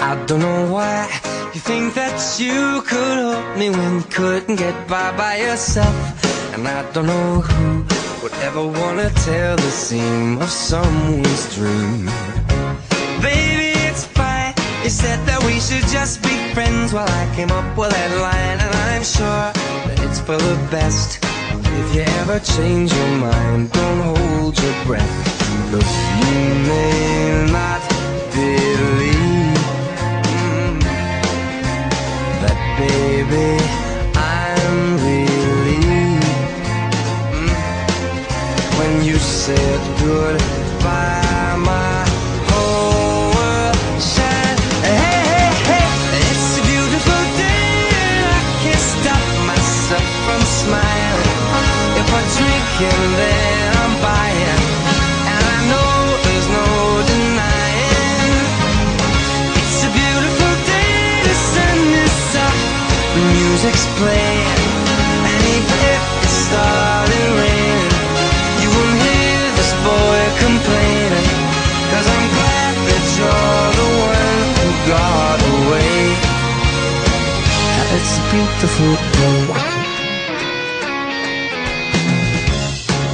I don't know why you think that you could help me when you couldn't get by yourself. And I don't know who would ever wanna tell the seam of someone's dream. Baby, it's fine. You said that we should just be friends. Well, I came up with that line, and I'm sure that it's for the best. If you ever change your mind, don't hold your breath. Look, you may not believe that, baby, I'm relieved when you said goodbye. My whole world shined. Hey, hey, hey, it's a beautiful day, and I can't stop myself from smiling. If I drink and then I'm buying, and I know there's no denying. It's a beautiful day, the sun is up, the music's playing, and even if it started raining, you won't hear this boy complaining, 'cause I'm glad that you're the one who got away. It's a beautiful day.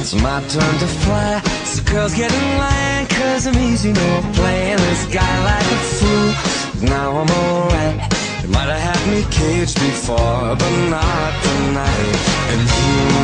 It's my turn to fly, so girls get in line, 'cause I'm easy, no playing this guy like a fool. Now I'm alright. You might have had me caged before, but not tonight. And you